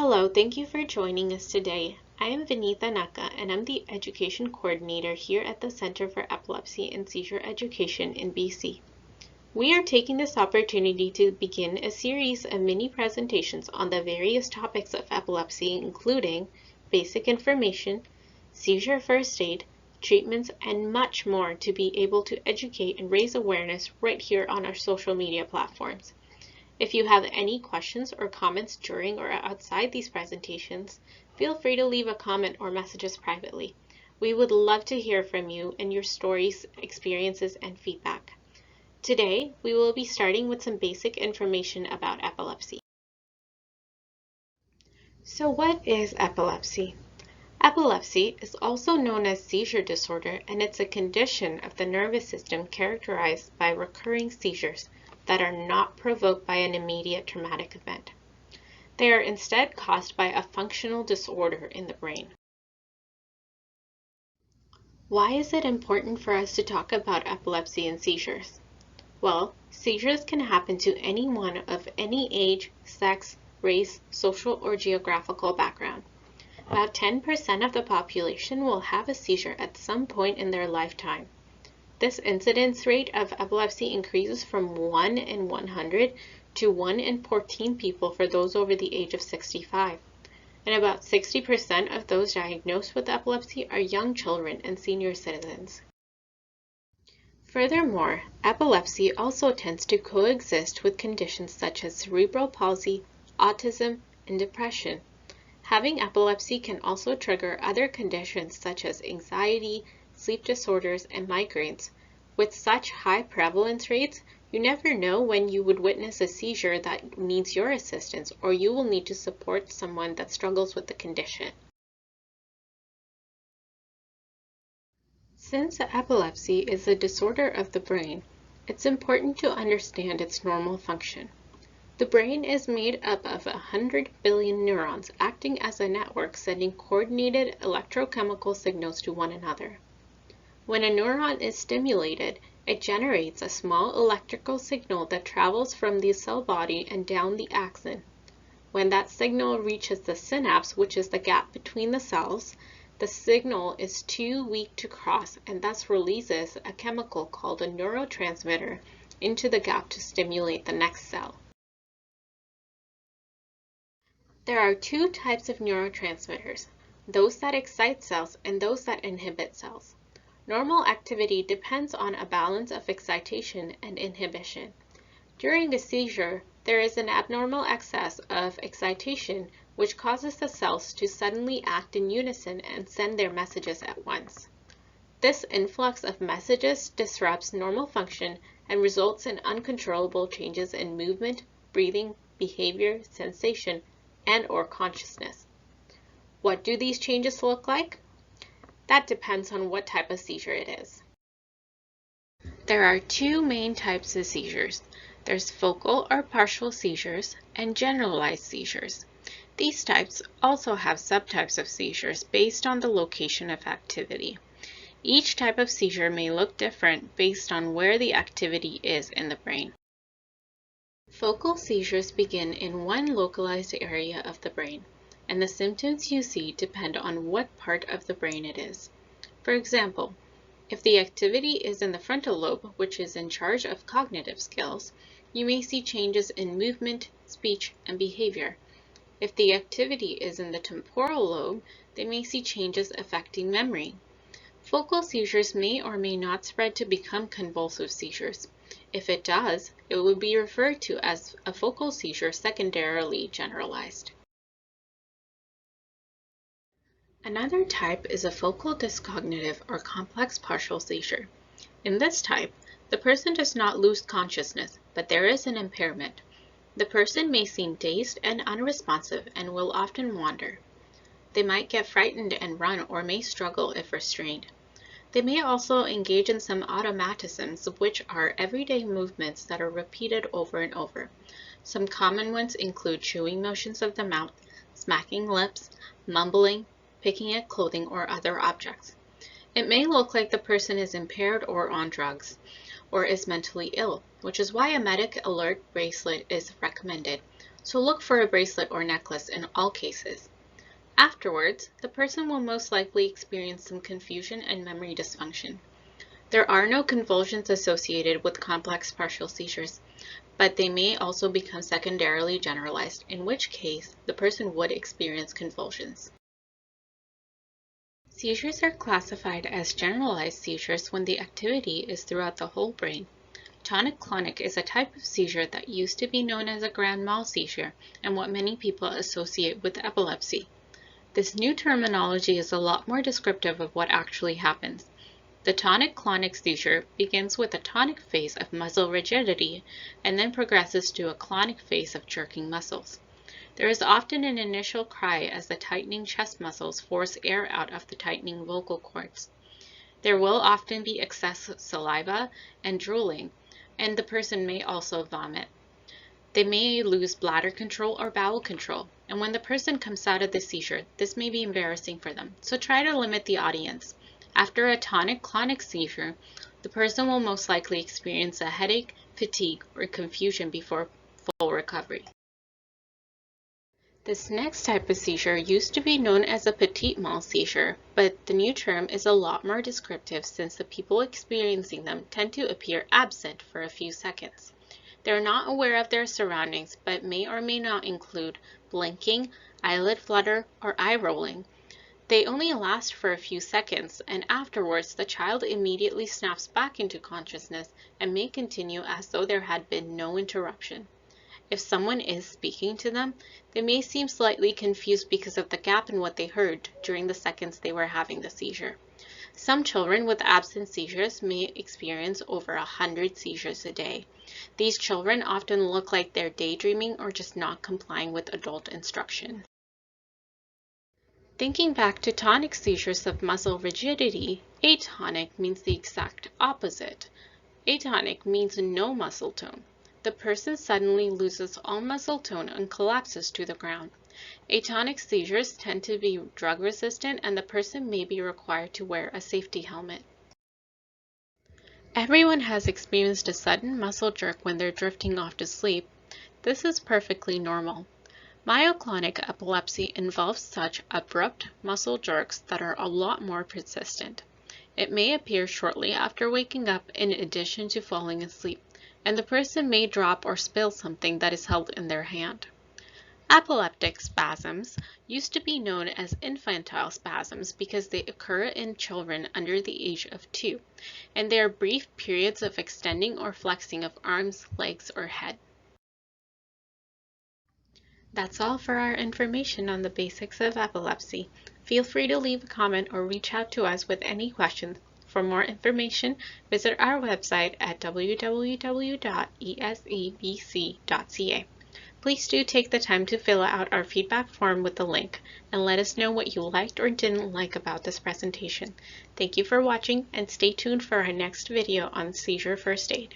Hello, thank you for joining us today. I am Vinitha Naka and I'm the Education Coordinator here at the Center for Epilepsy and Seizure Education in BC. We are taking this opportunity to begin a series of mini presentations on the various topics of epilepsy, including basic information, seizure first aid, treatments, and much more to be able to educate and raise awareness right here on our social media platforms. If you have any questions or comments during or outside these presentations, feel free to leave a comment or message us privately. We would love to hear from you and your stories, experiences, and feedback. Today, we will be starting with some basic information about epilepsy. So what is epilepsy? Epilepsy is also known as seizure disorder, and it's a condition of the nervous system characterized by recurring seizures that are not provoked by an immediate traumatic event. They are instead caused by a functional disorder in the brain. Why is it important for us to talk about epilepsy and seizures? Well, seizures can happen to anyone of any age, sex, race, social, or geographical background. About 10% of the population will have a seizure at some point in their lifetime. This incidence rate of epilepsy increases from 1 in 100 to 1 in 14 people for those over the age of 65. And about 60% of those diagnosed with epilepsy are young children and senior citizens. Furthermore, epilepsy also tends to coexist with conditions such as cerebral palsy, autism, and depression. Having epilepsy can also trigger other conditions such as anxiety, sleep disorders, and migraines. With such high prevalence rates, you never know when you would witness a seizure that needs your assistance, or you will need to support someone that struggles with the condition. Since epilepsy is a disorder of the brain, it's important to understand its normal function. The brain is made up of 100 billion neurons acting as a network sending coordinated electrochemical signals to one another. When a neuron is stimulated, it generates a small electrical signal that travels from the cell body and down the axon. When that signal reaches the synapse, which is the gap between the cells, the signal is too weak to cross and thus releases a chemical called a neurotransmitter into the gap to stimulate the next cell. There are two types of neurotransmitters, those that excite cells and those that inhibit cells. Normal activity depends on a balance of excitation and inhibition. During a seizure, there is an abnormal excess of excitation which causes the cells to suddenly act in unison and send their messages at once. This influx of messages disrupts normal function and results in uncontrollable changes in movement, breathing, behavior, sensation, and/or consciousness. What do these changes look like? That depends on what type of seizure it is. There are two main types of seizures. There's focal or partial seizures and generalized seizures. These types also have subtypes of seizures based on the location of activity. Each type of seizure may look different based on where the activity is in the brain. Focal seizures begin in one localized area of the brain, and the symptoms you see depend on what part of the brain it is. For example, if the activity is in the frontal lobe, which is in charge of cognitive skills, you may see changes in movement, speech, and behavior. If the activity is in the temporal lobe, they may see changes affecting memory. Focal seizures may or may not spread to become convulsive seizures. If it does, it will be referred to as a focal seizure secondarily generalized. Another type is a focal discognitive or complex partial seizure. In this type, the person does not lose consciousness, but there is an impairment. The person may seem dazed and unresponsive and will often wander. They might get frightened and run or may struggle if restrained. They may also engage in some automatisms, which are everyday movements that are repeated over and over. Some common ones include chewing motions of the mouth, smacking lips, mumbling, picking at clothing or other objects. It may look like the person is impaired or on drugs, or is mentally ill, which is why a medic alert bracelet is recommended, so look for a bracelet or necklace in all cases. Afterwards, the person will most likely experience some confusion and memory dysfunction. There are no convulsions associated with complex partial seizures, but they may also become secondarily generalized, in which case the person would experience convulsions. Seizures are classified as generalized seizures when the activity is throughout the whole brain. Tonic Clonic is a type of seizure that used to be known as a grand mal seizure and what many people associate with epilepsy. This new terminology is a lot more descriptive of what actually happens. The tonic clonic seizure begins with a tonic phase of muscle rigidity and then progresses to a clonic phase of jerking muscles. There is often an initial cry as the tightening chest muscles force air out of the tightening vocal cords. There will often be excess saliva and drooling, and the person may also vomit. They may lose bladder control or bowel control, and when the person comes out of the seizure, this may be embarrassing for them, so try to limit the audience. After a tonic clonic seizure, the person will most likely experience a headache, fatigue, or confusion before full recovery. This next type of seizure used to be known as a petite mal seizure, but the new term is a lot more descriptive since the people experiencing them tend to appear absent for a few seconds. They are not aware of their surroundings, but may or may not include blinking, eyelid flutter, or eye rolling. They only last for a few seconds, and afterwards the child immediately snaps back into consciousness and may continue as though there had been no interruption. If someone is speaking to them, they may seem slightly confused because of the gap in what they heard during the seconds they were having the seizure. Some children with absent seizures may experience over 100 seizures a day. These children often look like they're daydreaming or just not complying with adult instruction. Thinking back to tonic seizures of muscle rigidity, atonic means the exact opposite. Atonic means no muscle tone. The person suddenly loses all muscle tone and collapses to the ground. Atonic seizures tend to be drug resistant and the person may be required to wear a safety helmet. Everyone has experienced a sudden muscle jerk when they're drifting off to sleep. This is perfectly normal. Myoclonic epilepsy involves such abrupt muscle jerks that are a lot more persistent. It may appear shortly after waking up in addition to falling asleep, and the person may drop or spill something that is held in their hand. Epileptic spasms used to be known as infantile spasms because they occur in children under the age of 2, and they are brief periods of extending or flexing of arms, legs, or head. That's all for our information on the basics of epilepsy. Feel free to leave a comment or reach out to us with any questions. For more information, visit our website at www.esebc.ca. Please do take the time to fill out our feedback form with the link and let us know what you liked or didn't like about this presentation. Thank you for watching and stay tuned for our next video on seizure first aid.